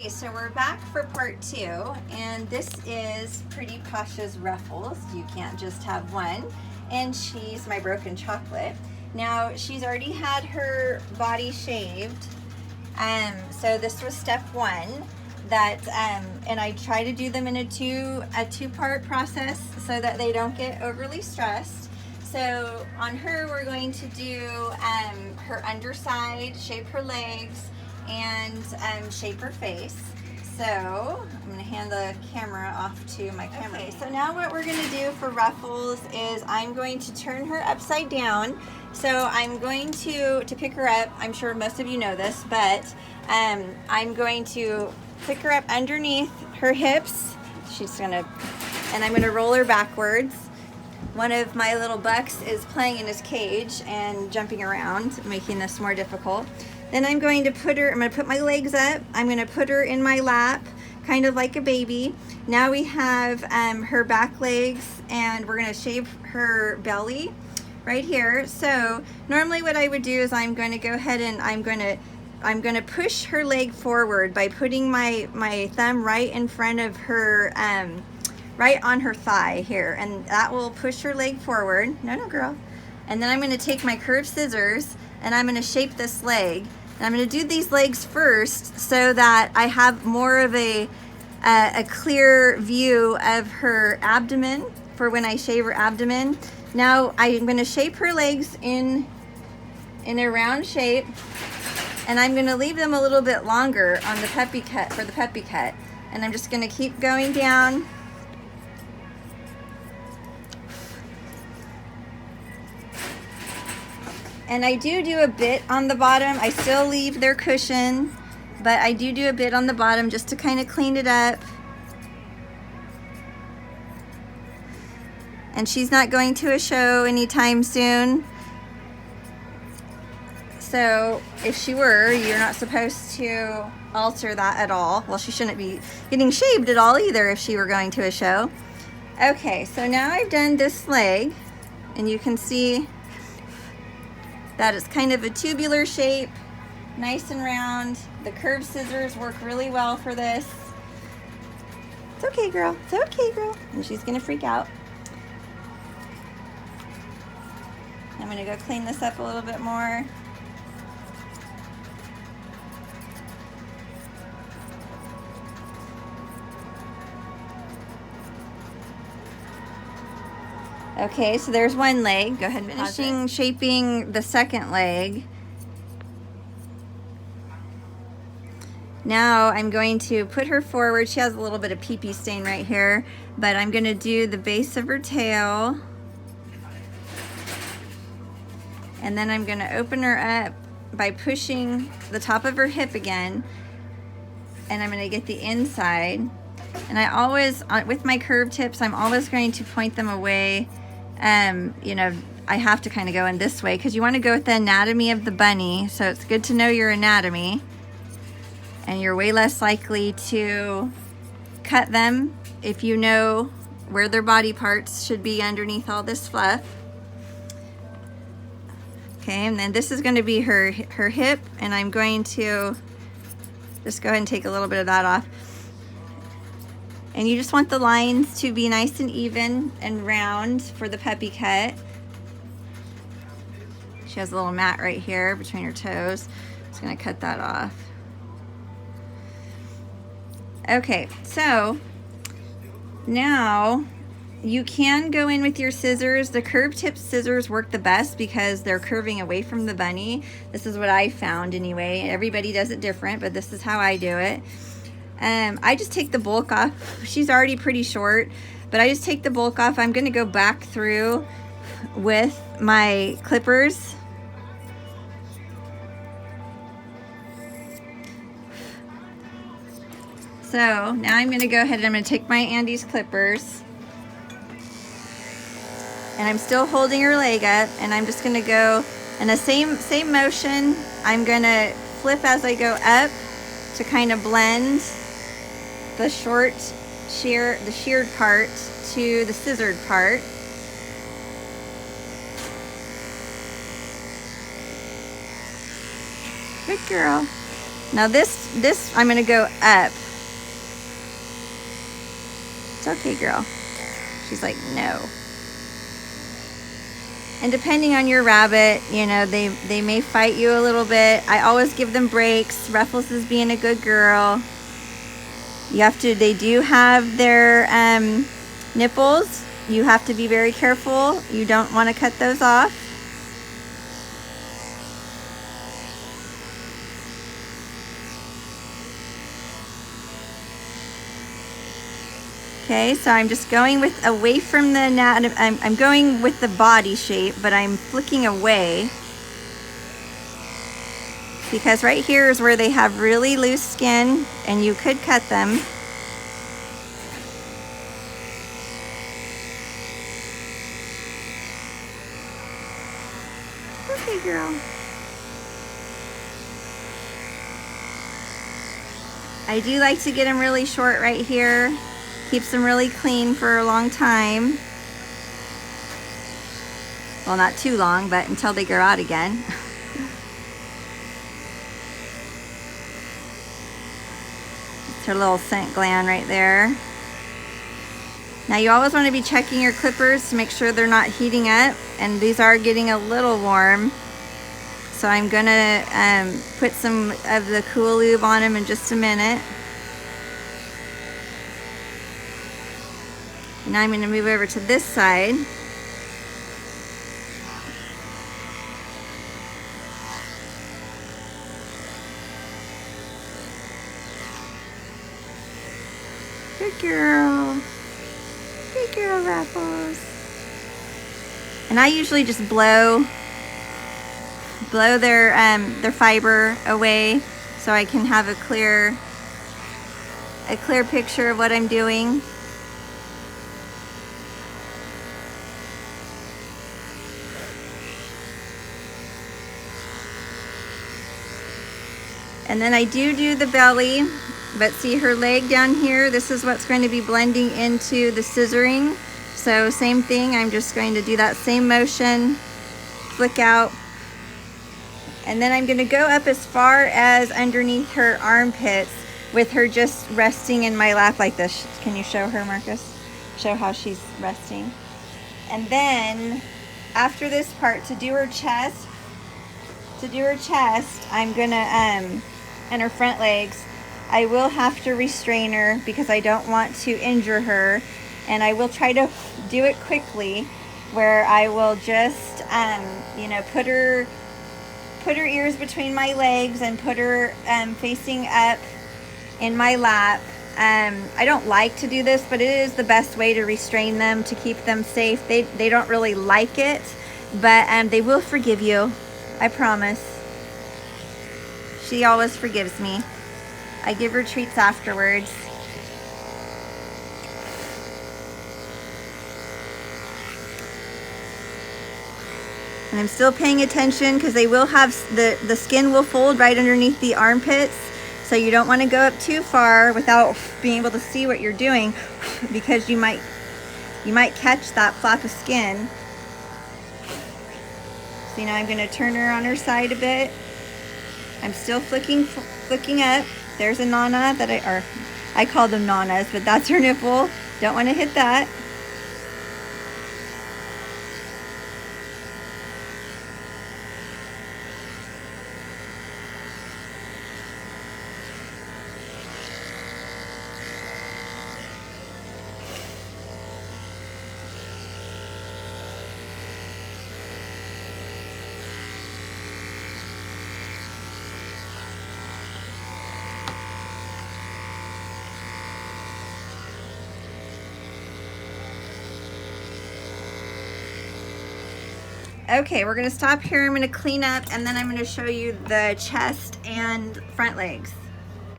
Okay, so we're back for part 2, and this is Pretty Posh's ruffles. You can't just have one. And she's my broken chocolate. Now, she's already had her body shaved, so this was step 1. And I try to do them in a two-part process so that they don't get overly stressed. So on her, we're going to do her underside, shape her legs, and shape her face. So I'm going to hand the camera off to my camera. Okay, so now what we're going to do for ruffles is I'm going to turn her upside down. So I'm going to pick her up. I'm sure most of you know this, but I'm going to pick her up underneath her hips. And I'm going to roll her backwards. One of my little bucks is playing in his cage and jumping around, making this more difficult. Then I'm going to put my legs up. I'm going to put her in my lap, kind of like a baby. Now we have her back legs, and we're going to shape her belly right here. So normally what I would do is I'm going to go ahead and I'm going to push her leg forward by putting my thumb right in front of her, right on her thigh here, and that will push her leg forward. No, girl. And then I'm going to take my curved scissors and I'm going to shape this leg. And I'm going to do these legs first so that I have more of a clear view of her abdomen for when I shave her abdomen. Now I'm going to shape her legs in a round shape, and I'm going to leave them a little bit longer on the puppy cut for the puppy cut. And I'm just going to keep going down. And I do a bit on the bottom. I still leave their cushion, but I do a bit on the bottom just to kind of clean it up. And she's not going to a show anytime soon. So if she were, you're not supposed to alter that at all. Well, she shouldn't be getting shaved at all either if she were going to a show. Okay, so now I've done this leg, and you can see that it's kind of a tubular shape, nice and round. The curved scissors work really well for this. It's okay, girl. It's okay, girl. And she's gonna freak out. I'm gonna go clean this up a little bit more. Okay, so there's one leg. Go ahead and finishing shaping the second leg. Now I'm going to put her forward. She has a little bit of pee-pee stain right here, but I'm going to do the base of her tail. And then I'm going to open her up by pushing the top of her hip again. And I'm going to get the inside. And I always, with my curved hips, I'm always going to point them away. You know, I have to kind of go in this way because you want to go with the anatomy of the bunny. So it's good to know your anatomy, and you're way less likely to cut them if you know where their body parts should be underneath all this fluff. Okay, and then this is going to be her hip, and I'm going to just go ahead and take a little bit of that off. And you just want the lines to be nice and even and round for the puppy cut. She has a little mat right here between her toes. Just gonna cut that off. Okay, so now you can go in with your scissors. The curved tip scissors work the best because they're curving away from the bunny. This is what I found anyway. Everybody does it different, but this is how I do it. I just take the bulk off. She's already pretty short, but I just take the bulk off. I'm going to go back through with my clippers. So now I'm going to go ahead and I'm going to take my Andy's clippers, and I'm still holding her leg up, and I'm just going to go in the same motion. I'm going to flip as I go up to kind of blend the sheared part to the scissored part. Good girl. Now this I'm gonna go up. It's okay, girl. She's like, no. And depending on your rabbit, you know, they may fight you a little bit. I always give them breaks. Ruffles is being a good girl. You have to, they do have their nipples. You have to be very careful. You don't want to cut those off. Okay, so I'm just going with away from the anatomy. I'm going with the body shape, but I'm flicking away because right here is where they have really loose skin and you could cut them. Okay, girl. I do like to get them really short right here. Keeps them really clean for a long time. Well, not too long, but until they grow out again. It's her little scent gland right there. Now you always want to be checking your clippers to make sure they're not heating up, and these are getting a little warm. So I'm gonna put some of the Cool Lube on them in just a minute. Now I'm going to move over to this side. Good girl. Good girl, Ruffles. And I usually just blow their fiber away so I can have a clear picture of what I'm doing. And then I do the belly, but see her leg down here, this is what's going to be blending into the scissoring. So same thing, I'm just going to do that same motion, flick out. And then I'm gonna go up as far as underneath her armpits with her just resting in my lap like this. Can you show her, Marcus? Show how she's resting. And then after this part, to do her chest, I'm gonna, and her front legs, I will have to restrain her because I don't want to injure her, and I will try to do it quickly where I will just you know, put her ears between my legs and put her facing up in my lap. I don't like to do this, but it is the best way to restrain them, to keep them safe. They don't really like it, but they will forgive you, I promise. She always forgives me. I give her treats afterwards. And I'm still paying attention because they will have, the skin will fold right underneath the armpits. So you don't want to go up too far without being able to see what you're doing, because you might catch that flap of skin. So now I'm going to turn her on her side a bit. I'm still flicking up. There's a nana that I call them nanas, but that's her nipple. Don't want to hit that. Okay, we're gonna stop here. I'm gonna clean up and then I'm gonna show you the chest and front legs.